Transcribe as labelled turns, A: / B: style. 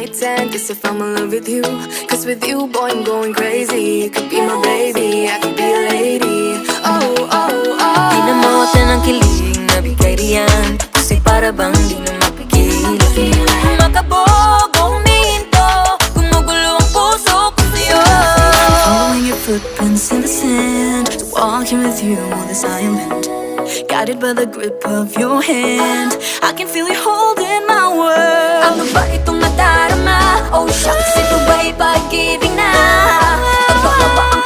A: might tend, cause if I'm in love with you, cause with you, boy, I'm going crazy. You could be my baby, I could be a lady. Oh, oh, oh.
B: Di na mawatan ang kilig na bigay riyan, kasi para bang di na mapigilan. Makabog o humihinto, gumugulo ang puso ko sa'yo.
C: Following your footprints in the sand, walking with you on this island, guided by the grip of your hand. I can feel you holding my world.
B: Ano ba itong nadarama? Oh shucks, ito ba'y pag-ibig na? Ano ba ang